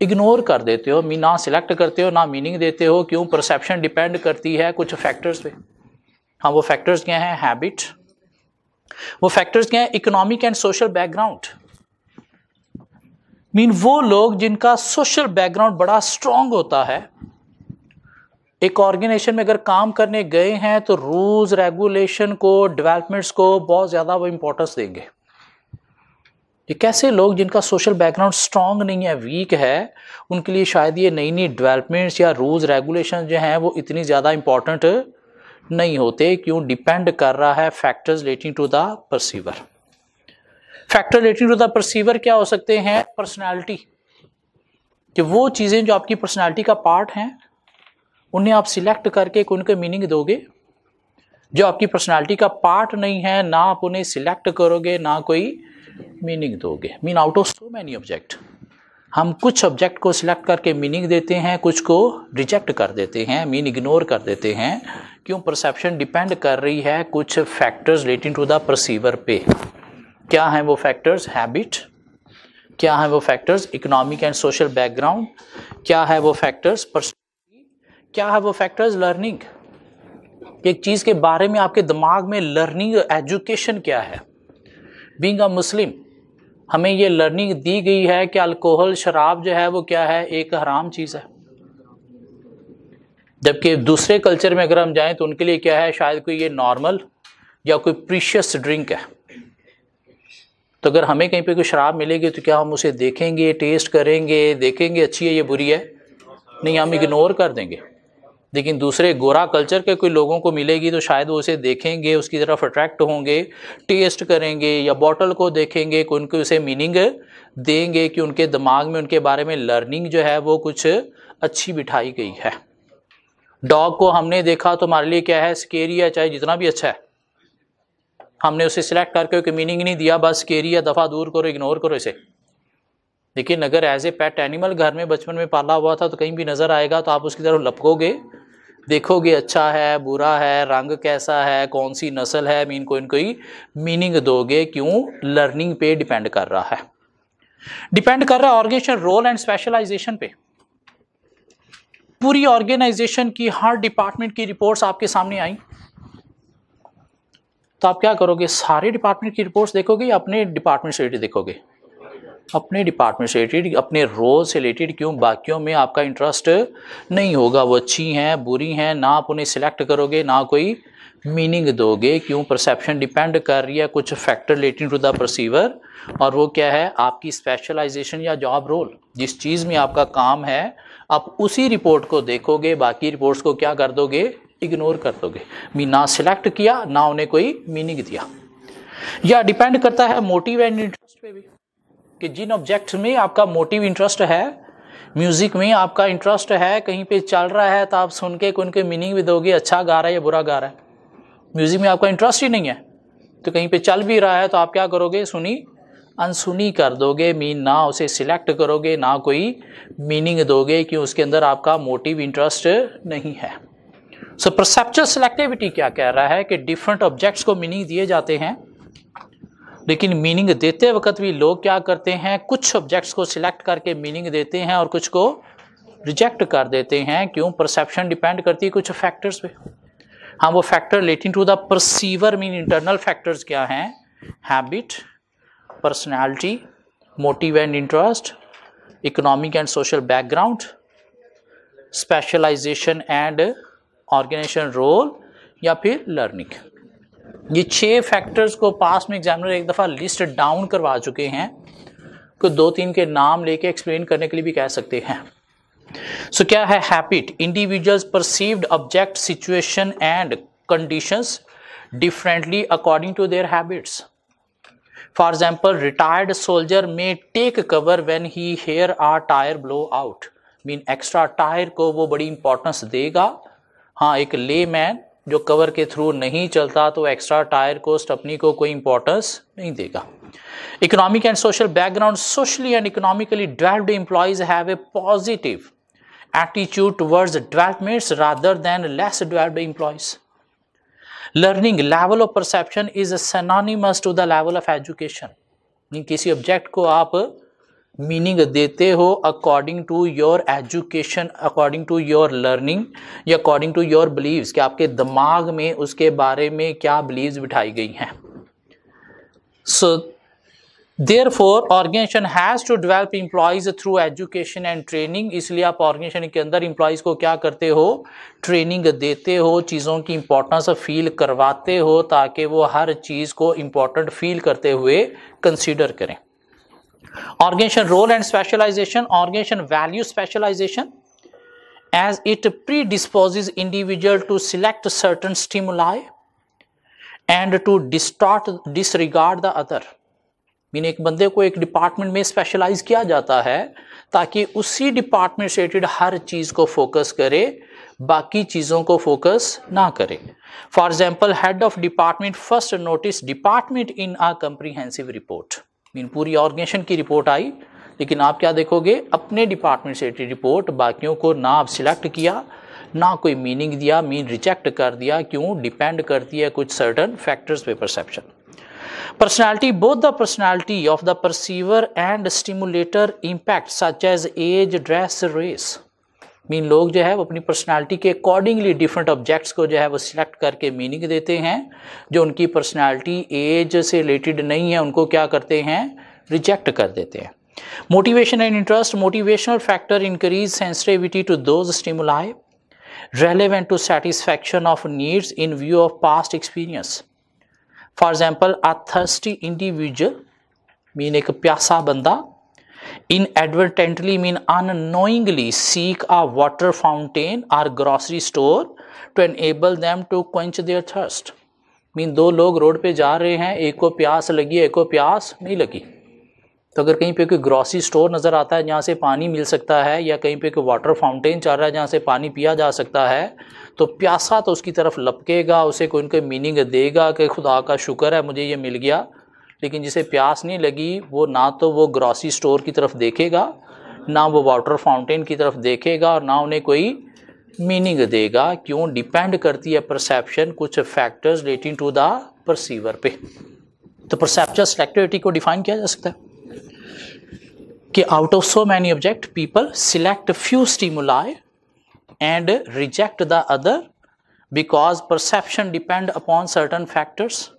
इग्नोर कर देते हो। ना सिलेक्ट करते हो ना मीनिंग देते हो। क्यों? परसेप्शन डिपेंड करती है कुछ फैक्टर्स पे। हाँ, वो फैक्टर्स क्या हैं? हैबिट। वो फैक्टर्स क्या हैं? Economic and social background. Mean वो लोग जिनका सोशल बैकग्राउंड बड़ा स्ट्रांग होता है, एक ऑर्गेनाइजेशन में अगर काम करने गए हैं तो रूल्स रेगुलेशन को, डेवलपमेंट्स को बहुत ज़्यादा वो इंपॉर्टेंस देंगे। ये कैसे लोग जिनका सोशल बैकग्राउंड स्ट्रांग नहीं है, वीक है, उनके लिए शायद ये नई नई डेवलपमेंट्स या रूल्स रेगुलेशन जो हैं वो इतनी ज़्यादा इंपॉर्टेंट नहीं होते। क्यों? डिपेंड कर रहा है factors relating to the perceiver. Factor relating to the perceiver क्या हो सकते हैं? पर्सनैलिटी, कि वो चीज़ें जो आपकी पर्सनैलिटी का पार्ट हैं उन्हें आप सिलेक्ट करके उनके मीनिंग दोगे। जो आपकी पर्सनालिटी का पार्ट नहीं है, ना आप उन्हें सिलेक्ट करोगे ना कोई मीनिंग दोगे। Mean out of so many object, हम कुछ ऑब्जेक्ट को सिलेक्ट करके मीनिंग देते हैं, कुछ को रिजेक्ट कर देते हैं, मीन इग्नोर कर देते हैं। क्यों? परसेप्शन डिपेंड कर रही है कुछ factors relating to the perceiver पे। क्या है वो फैक्टर्स? हैबिट। क्या है वो factors? Economic and social background. क्या है वो फैक्टर्स? पर्सनैलिटी। क्या है वो फैक्टर्स? लर्निंग। एक चीज के बारे में आपके दिमाग में लर्निंग, एजुकेशन क्या है? बीइंग अ मुस्लिम हमें ये लर्निंग दी गई है कि अल्कोहल, शराब जो है वो क्या है? एक हराम चीज है। जबकि दूसरे कल्चर में अगर हम जाएं तो उनके लिए क्या है? शायद कोई ये नॉर्मल या कोई प्रीशियस ड्रिंक है। तो अगर हमें कहीं पे कोई शराब मिलेगी तो क्या हम उसे देखेंगे, टेस्ट करेंगे, देखेंगे अच्छी है ये बुरी है? नहीं, हम इग्नोर कर देंगे। लेकिन दूसरे गोरा कल्चर के कोई लोगों को मिलेगी तो शायद वो उसे देखेंगे, उसकी तरफ अट्रैक्ट होंगे, टेस्ट करेंगे, या बॉटल को देखेंगे कि उनको उसे मीनिंग देंगे कि उनके दिमाग में उनके बारे में लर्निंग जो है वो कुछ अच्छी बिठाई गई है। डॉग को हमने देखा तो हमारे लिए क्या है? स्केरी है, चाहे जितना भी अच्छा है। हमने उसे सिलेक्ट करके कोई मीनिंग नहीं दिया, बस स्केरी है, दफ़ा दूर करो, इग्नोर करो इसे। लेकिन अगर एज ए पेट एनिमल घर में बचपन में पाला हुआ था तो कहीं भी नज़र आएगा तो आप उसकी तरफ लपकोगे, देखोगे अच्छा है, बुरा है, रंग कैसा है, कौन सी नस्ल है, मीन को इनको ही मीनिंग दोगे। क्यों? लर्निंग पे डिपेंड कर रहा है। डिपेंड कर रहा है ऑर्गेनाइजेशन रोल एंड स्पेशलाइजेशन पे। पूरी ऑर्गेनाइजेशन की हर डिपार्टमेंट की रिपोर्ट्स आपके सामने आई तो आप क्या करोगे? सारे डिपार्टमेंट की रिपोर्ट्स देखोगे या अपने डिपार्टमेंट से रिलेटेड देखोगे? अपने डिपार्टमेंट से रिलेटेड, अपने रोल से रिलेटेड। क्यों? बाकियों में आपका इंटरेस्ट नहीं होगा, वो अच्छी हैं, बुरी हैं, ना आप उन्हें सिलेक्ट करोगे ना कोई मीनिंग दोगे। क्यों? परसेप्शन डिपेंड कर रही है कुछ factor relating to the perceiver, और वो क्या है? आपकी स्पेशलाइजेशन या जॉब रोल। जिस चीज़ में आपका काम है आप उसी रिपोर्ट को देखोगे, बाकी रिपोर्ट्स को क्या कर दोगे? इग्नोर कर दोगे। ना सिलेक्ट किया ना उन्हें कोई मीनिंग दिया। या डिपेंड करता है मोटिव एंड इंटरेस्ट पे भी, कि जिन ऑब्जेक्ट में आपका मोटिव इंटरेस्ट है, म्यूजिक में आपका इंटरेस्ट है, कहीं पे चल रहा है तो आप सुन के उनके मीनिंग भी दोगे, अच्छा गा रहा है या बुरा गा रहा है। म्यूजिक में आपका इंटरेस्ट ही नहीं है तो कहीं पे चल भी रहा है तो आप क्या करोगे? सुनी अनसुनी कर दोगे। मीन ना उसे सिलेक्ट करोगे ना कोई मीनिंग दोगे, कि उसके अंदर आपका मोटिव इंटरेस्ट नहीं है। सो परसेप्चुअल सिलेक्टिविटी क्या कह रहा है कि डिफरेंट ऑब्जेक्ट्स को मीनिंग दिए जाते हैं, लेकिन मीनिंग देते वक्त भी लोग क्या करते हैं? कुछ ऑब्जेक्ट्स को सिलेक्ट करके मीनिंग देते हैं और कुछ को रिजेक्ट कर देते हैं। क्यों? परसेप्शन डिपेंड करती है कुछ फैक्टर्स पे। हाँ, वो factor relating to the perceiver mean internal factors क्या हैं? Habit, personality, motive and interest, economic and social background, specialisation and organisation role, या फिर लर्निंग। ये 6 फैक्टर्स को पास में एग्जामिनर एक दफ़ा लिस्ट डाउन करवा चुके हैं, को 2-3 के नाम लेके एक्सप्लेन करने के लिए भी कह सकते हैं। सो क्या है habit? Individuals perceived object, situation and conditions differently according to their habits. For example, retired soldier may take cover when he hear a tyre blow out. Mean extra tyre को वो बड़ी इंपॉर्टेंस देगा। हाँ, एक ले man जो cover के through नहीं चलता तो एक्स्ट्रा टायर को, स्टपनी को कोई इंपॉर्टेंस नहीं देगा। Economic and social background, socially and economically developed employees have a positive attitude towards developments rather than less developed employees. Learning level of perception is synonymous to the level of education. किसी object को आप meaning देते हो according to your education, according to your learning, या according to your beliefs, कि आपके दिमाग में उसके बारे में क्या बिलीव्स बिठाई गई हैं। So therefore organisation has to develop employees through education and training. इसलिए आप ऑर्गेनाइजेशन के अंदर एम्प्लॉयज को क्या करते हो? ट्रेनिंग देते हो, चीज़ों की इंपॉर्टेंस फील करवाते हो, ताकि वो हर चीज़ को इंपॉर्टेंट फील करते हुए कंसीडर करें। Organization role and specialization. Organization value specialization as it predisposes individual to select certain stimuli and to disregard the other. Mean एक बंदे को एक डिपार्टमेंट में स्पेशलाइज किया जाता है ताकि उसी डिपार्टमेंट से रिलेटेड हर चीज़ को फोकस करे, बाकी चीज़ों को फोकस ना करें। For example, head of department first notice department in a comprehensive report. Mean पूरी ऑर्गेनाइजेशन की रिपोर्ट आई, लेकिन आप क्या देखोगे, अपने डिपार्टमेंट से रिपोर्ट, बाकियों को ना आप सिलेक्ट किया, ना कोई मीनिंग दिया, मीन रिजेक्ट कर दिया। क्यों? डिपेंड करती है कुछ सर्टन फैक्टर्स पे perception. Personality, both the personality of the perceiver and stimulator impact such as age, dress, race. Mean लोग जो है वो अपनी पर्सनैलिटी के अकॉर्डिंगली डिफरेंट ऑब्जेक्ट्स को जो है वो सिलेक्ट करके मीनिंग देते हैं। जो उनकी पर्सनैलिटी एज से रिलेटेड नहीं है उनको क्या करते हैं, रिजेक्ट कर देते हैं। Motivation and interest, motivational factor increase sensitivity to those stimuli relevant to satisfaction of needs in view of past experience. For example, a thirsty individual mean एक प्यासा बंदा inadvertently mean unknowingly seek a water fountain or grocery store to enable them to quench their thirst. Mean दो लोग road पे जा रहे हैं, एक को प्यास लगी, एक को प्यास नहीं लगी। तो अगर कहीं पे कोई ग्रॉसरी स्टोर नज़र आता है जहाँ से पानी मिल सकता है, या कहीं पे कोई वाटर फाउंटेन चल रहा है जहाँ से पानी पिया जा सकता है, तो प्यासा तो उसकी तरफ लपकेगा, उसे कोई उनके मीनिंग देगा कि खुदा का शुक्र है मुझे ये मिल गया। लेकिन जिसे प्यास नहीं लगी वो ना तो वो ग्रॉसरी स्टोर की तरफ देखेगा, ना वो वाटर फाउंटेन की तरफ देखेगा, और ना उन्हें कोई मीनिंग देगा। क्यों? डिपेंड करती है परसेप्शन कुछ factors relating to the perceiver पे। तो परसेप्चुअल सेलेक्टिविटी को डिफाइन किया जा सकता है कि out of so many object people select few stimuli and reject the other because perception depend upon certain factors,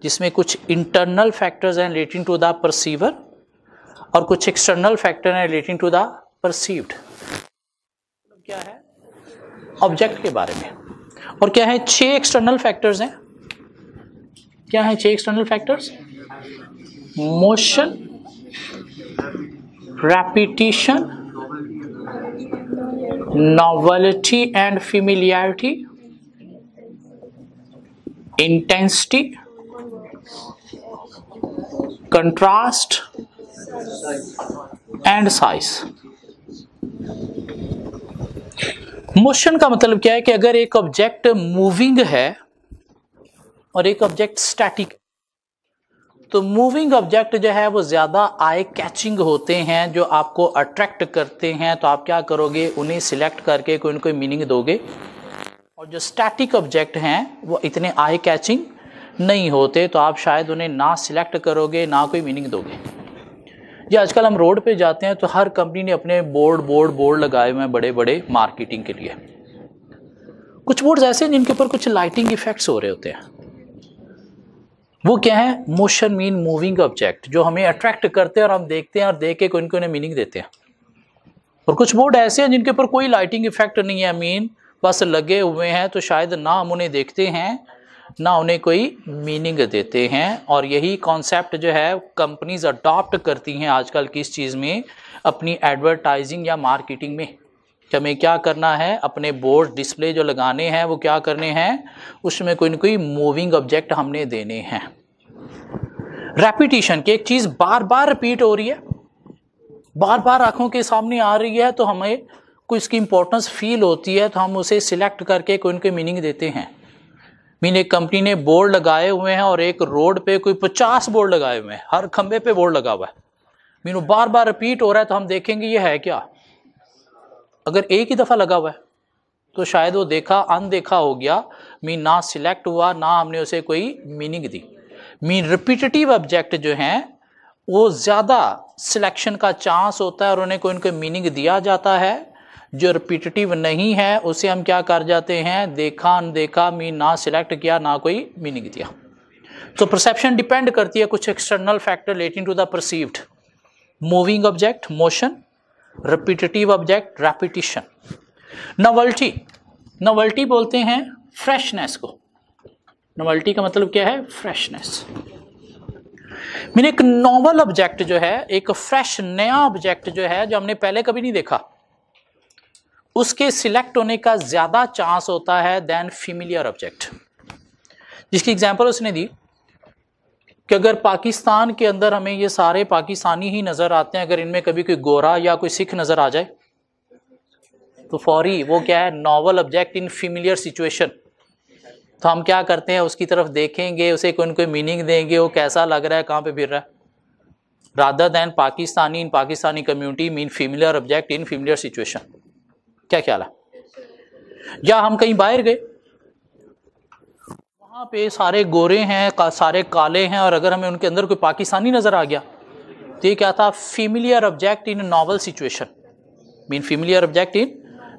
जिसमें कुछ इंटरनल फैक्टर्स हैं रिलेटिंग टू द परसीवर और कुछ एक्सटर्नल फैक्टर हैं रिलेटिंग टू द परसीव्ड। क्या है object के बारे में, और क्या है 6 एक्सटर्नल फैक्टर्स हैं। क्या है 6 external factors? Motion, repetition, novelty and familiarity, intensity, contrast and size. Motion का मतलब क्या है कि अगर एक ऑब्जेक्ट मूविंग है और एक ऑब्जेक्ट स्टैटिक, तो मूविंग ऑब्जेक्ट जो है वो ज़्यादा आई कैचिंग होते हैं, जो आपको अट्रैक्ट करते हैं। तो आप क्या करोगे, उन्हें सिलेक्ट करके कोई ना कोई मीनिंग दोगे। और जो स्टैटिक ऑब्जेक्ट हैं वो इतने आई कैचिंग नहीं होते, तो आप शायद उन्हें ना सिलेक्ट करोगे, ना कोई मीनिंग दोगे। ये आजकल हम रोड पे जाते हैं तो हर कंपनी ने अपने बोर्ड लगाए हुए हैं बड़े बड़े मार्केटिंग के लिए। कुछ बोर्ड ऐसे हैं जिनके ऊपर कुछ लाइटिंग इफेक्ट्स हो रहे होते हैं। वो क्या है? मोशन मीन मूविंग ऑब्जेक्ट, जो हमें अट्रैक्ट करते हैं और हम देखते हैं और देख के कोई इनको मीनिंग देते हैं। और कुछ बोर्ड ऐसे हैं जिनके ऊपर कोई लाइटिंग इफेक्ट नहीं है, मीन बस लगे हुए हैं, तो शायद ना हम उन्हें देखते हैं ना उन्हें कोई मीनिंग देते हैं। और यही कॉन्सेप्ट जो है कंपनीज अडॉप्ट करती हैं आजकल किस चीज़ में, अपनी एडवर्टाइजिंग या मार्केटिंग में। कि हमें क्या करना है, अपने बोर्ड डिस्प्ले जो लगाने हैं वो क्या करने हैं, उसमें कोई ना कोई मूविंग ऑब्जेक्ट हमने देने हैं। रेपिटेशन, कि एक चीज़ बार बार रिपीट हो रही है, बार बार आंखों के सामने आ रही है, तो हमें कोई इसकी इंपॉर्टेंस फील होती है, तो हम उसे सिलेक्ट करके कोई ना कोई मीनिंग देते हैं। मीन एक कंपनी ने बोर्ड लगाए हुए हैं और एक रोड पे कोई 50 बोर्ड लगाए हुए हैं, हर खंबे पे बोर्ड लगा हुआ है, मीन वो बार बार रिपीट हो रहा है, तो हम देखेंगे ये है क्या। अगर एक ही दफ़ा लगा हुआ है तो शायद वो देखा अनदेखा हो गया, मीन ना सिलेक्ट हुआ, ना हमने उसे कोई मीनिंग दी। मीन रिपीटेटिव ऑब्जेक्ट जो हैं वो ज़्यादा सिलेक्शन का चांस होता है और उन्हें कोई उनको मीनिंग दिया जाता है। जो रिपीटेटिव नहीं है उसे हम क्या कर जाते हैं, देखा अनदेखा, मीन ना सिलेक्ट किया ना कोई मीनिंग दिया। तो परसेप्शन डिपेंड करती है कुछ external factor relating to the perceived. Moving object motion, repetitive object repetition. Novelty, novelty बोलते हैं फ्रेशनेस को। नोवेल्टी का मतलब क्या है? फ्रेशनेस। मीन एक नॉवल ऑब्जेक्ट जो है, एक फ्रेश नया ऑब्जेक्ट जो है, जो हमने पहले कभी नहीं देखा, उसके सिलेक्ट होने का ज्यादा चांस होता है देन फेमिलियर ऑब्जेक्ट। जिसकी एग्जांपल उसने दी कि अगर पाकिस्तान के अंदर हमें ये सारे पाकिस्तानी ही नजर आते हैं, अगर इनमें कभी कोई गोरा या कोई सिख नजर आ जाए तो फौरी वो क्या है, novel object in familiar situation. तो हम क्या करते हैं, उसकी तरफ देखेंगे, उसे कोई न कोई मीनिंग देंगे, वो कैसा लग रहा है, कहाँ पे फिर रहा है। Rather then Pakistani in Pakistani community mean familiar object in familiar situation. क्या ख्याल है? या हम कहीं बाहर गए, वहां पे सारे गोरे हैं, सारे काले हैं, और अगर हमें उनके अंदर कोई पाकिस्तानी नजर आ गया तो ये क्या था, familiar object in novel situation mean familiar object in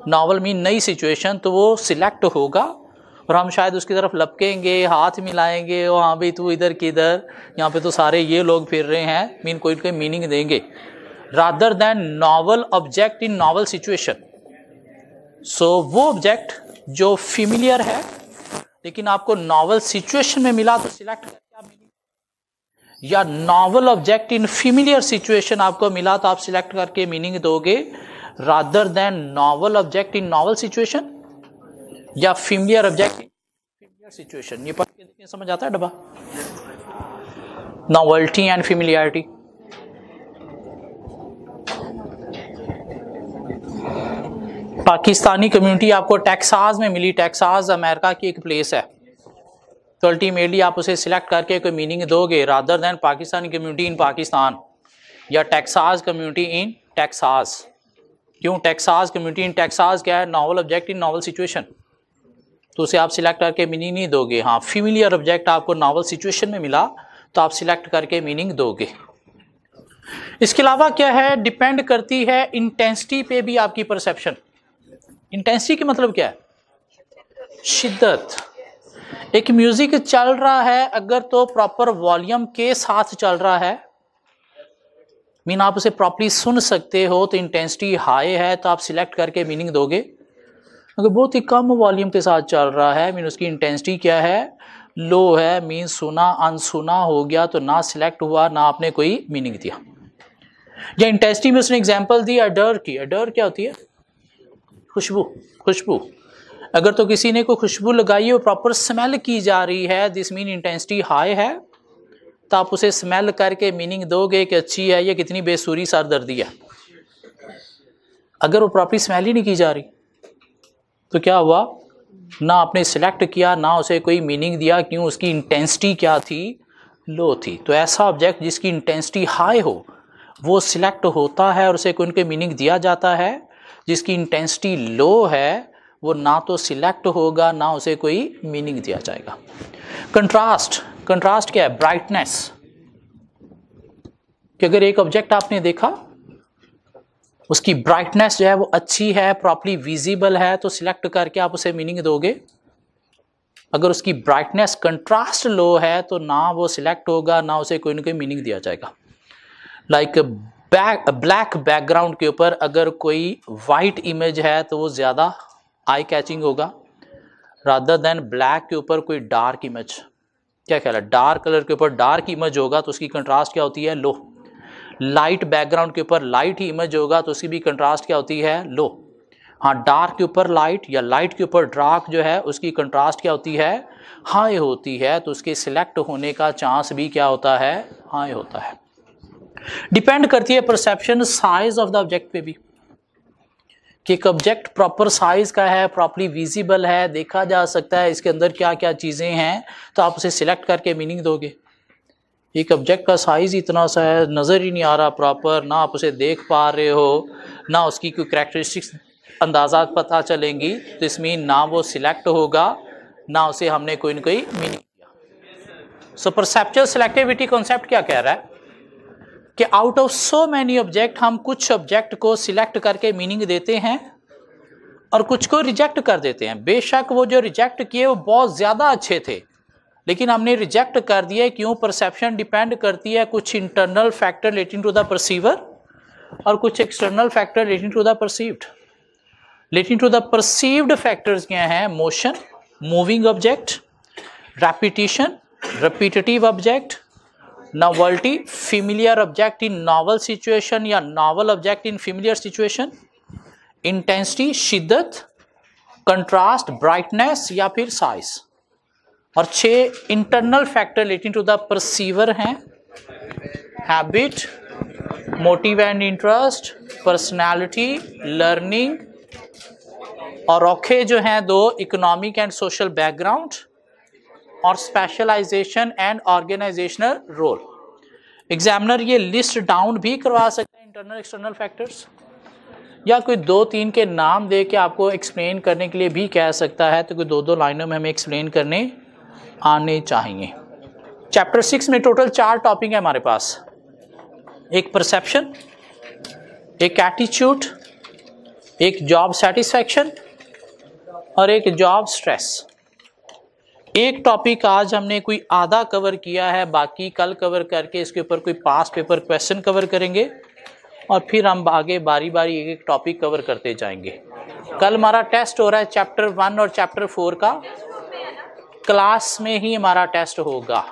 novel mean नई सिचुएशन। तो वो सिलेक्ट होगा और हम शायद उसकी तरफ लपकेंगे, हाथ मिलाएंगे, ओ हाँ भाई तू इधर किधर, यहाँ पे तो सारे ये लोग फिर रहे हैं, मीन कोई कोई मीनिंग देंगे। Rather than novel object in novel situation. So वो ऑब्जेक्ट जो फेमिलियर है लेकिन आपको नॉवल सिचुएशन में मिला तो सिलेक्ट करके आप मीनिंग, या novel object in familiar situation आपको मिला तो आप सिलेक्ट करके मीनिंग दोगे। Rather than novel object in novel situation या familiar object in familiar situation. ये पढ़ के देखिए, समझ आता है डब्बा, novelty and familiarity. Pakistani community आपको टेक्सास में मिली, टेक्सास अमेरिका की एक प्लेस है, तो अल्टीमेटली आप उसे सिलेक्ट करके कोई मीनिंग दोगे। Rather then Pakistani community in Pakistan या टेक्सास कम्युनिटी इन टेक्सास। क्यों टेक्सास कम्युनिटी इन टेक्सास क्या है, novel object in novel situation, तो उसे आप सिलेक्ट करके मीनिंग नहीं दोगे। हाँ फेमिलियर ऑब्जेक्ट आपको नॉवल सिचुएशन में मिला तो आप सिलेक्ट करके मीनिंग दोगे। इसके अलावा क्या है, डिपेंड करती है इंटेंसिटी पे भी आपकी परसेप्शन। इंटेंसिटी का मतलब क्या है, शिद्दत। एक म्यूजिक चल रहा है अगर तो प्रॉपर वॉल्यूम के साथ चल रहा है, मीन आप उसे प्रॉपर्ली सुन सकते हो, तो इंटेंसिटी हाई है तो आप सिलेक्ट करके मीनिंग दोगे। अगर बहुत ही कम वॉल्यूम के साथ चल रहा है मीन उसकी इंटेंसिटी क्या है, लो है, मीन सुना अनसुना हो गया तो ना सिलेक्ट हुआ ना आपने कोई मीनिंग दिया। या इंटेंसिटी में उसने एग्जांपल दी अडर की। अडर क्या होती है, खुशबू। खुशबू अगर तो किसी ने कोई खुशबू लगाई है, वो प्रॉपर स्मेल की जा रही है, दिस मीन इंटेंसिटी हाई है, तो आप उसे स्मेल करके मीनिंग दोगे कि अच्छी है, ये कितनी बेसुरी सरदर्दी है। अगर वो प्रॉपर्ली स्मेल ही नहीं की जा रही तो क्या हुआ, ना आपने सिलेक्ट किया ना उसे कोई मीनिंग दिया। क्यों, उसकी इंटेंसिटी क्या थी, लो थी। तो ऐसा ऑब्जेक्ट जिसकी इंटेंसिटी हाई हो वो सिलेक्ट होता है और उसे कोई उनके मीनिंग दिया जाता है। जिसकी इंटेंसिटी लो है वो ना तो सिलेक्ट होगा ना उसे कोई मीनिंग दिया जाएगा। कंट्रास्ट, कंट्रास्ट क्या है, ब्राइटनेस। कि अगर एक ऑब्जेक्ट आपने देखा उसकी ब्राइटनेस जो है वो अच्छी है, प्रॉपर्ली विजिबल है, तो सिलेक्ट करके आप उसे मीनिंग दोगे। अगर उसकी ब्राइटनेस कंट्रास्ट लो है तो ना वो सिलेक्ट होगा ना उसे कोई ना कोई मीनिंग दिया जाएगा। लाइक ब्लैक बैकग्राउंड के ऊपर अगर कोई वाइट इमेज है तो वो ज़्यादा आई कैचिंग होगा, रादर देन ब्लैक के ऊपर कोई डार्क इमेज। क्या ख्याल है, डार्क कलर के ऊपर डार्क इमेज होगा तो उसकी कंट्रास्ट क्या होती है, लो। लाइट बैकग्राउंड के ऊपर लाइट ही इमेज होगा तो उसकी भी कंट्रास्ट क्या होती है, लो। हाँ डार्क के ऊपर लाइट या लाइट के ऊपर डार्क जो है उसकी कंट्रास्ट क्या होती है, हाई होती है, तो उसके सिलेक्ट होने का चांस भी क्या होता है, हाई होता है। डिपेंड करती है perception size of the object पे भी, कि एक ऑब्जेक्ट प्रॉपर साइज का है, प्रॉपर्ली विजिबल है, देखा जा सकता है इसके अंदर क्या क्या चीज़ें हैं, तो आप उसे सिलेक्ट करके मीनिंग दोगे। एक ऑब्जेक्ट का साइज इतना सा है, नज़र ही नहीं आ रहा प्रॉपर, ना आप उसे देख पा रहे हो ना उसकी कोई कैरेक्टरिस्टिक्स अंदाज़ा पता चलेंगी, तो इसमें ना वो सिलेक्ट होगा ना उसे हमने कोई ना कोई मीनिंग दिया। सो परसेप्चुअल सिलेक्टिविटी कॉन्सेप्ट क्या कह रहा है कि out of so many object हम कुछ ऑब्जेक्ट को सिलेक्ट करके मीनिंग देते हैं और कुछ को रिजेक्ट कर देते हैं। बेशक वो जो रिजेक्ट किए वो बहुत ज़्यादा अच्छे थे लेकिन हमने रिजेक्ट कर दिया। क्यों, परसेप्शन डिपेंड करती है कुछ internal factor relating to the perceiver और कुछ external factor relating to the perceived. Relating to the perceived factors क्या हैं, motion, moving object, repetition, repetitive object, novelty, familiar object in novel situation या novel object in familiar situation, intensity, शिद्दत, contrast, brightness या फिर size. और 6 internal factor relating to the perceiver हैं, habit, motive and interest, personality, learning, और औखे जो हैं दो, इकोनॉमिक एंड सोशल बैकग्राउंड और specialisation and organisational role. Examiner ये लिस्ट डाउन भी करवा सकते हैं इंटरनल एक्सटर्नल फैक्टर्स, या कोई 2-3 के नाम दे के आपको एक्सप्लेन करने के लिए भी कह सकता है, तो कोई 2-2 लाइनों में हमें एक्सप्लेन करने आने चाहिए। चैप्टर 6 में टोटल 4 टॉपिक है हमारे पास, एक परसेप्शन, एक एटीट्यूड, एक जॉब सेटिस्फैक्शन और एक जॉब स्ट्रेस। एक टॉपिक आज हमने कोई आधा कवर किया है, बाकी कल कवर करके इसके ऊपर कोई पास पेपर क्वेश्चन कवर करेंगे और फिर हम आगे बारी बारी एक एक टॉपिक कवर करते जाएंगे। कल हमारा टेस्ट हो रहा है चैप्टर 1 और चैप्टर 4 का, क्लास में ही हमारा टेस्ट होगा।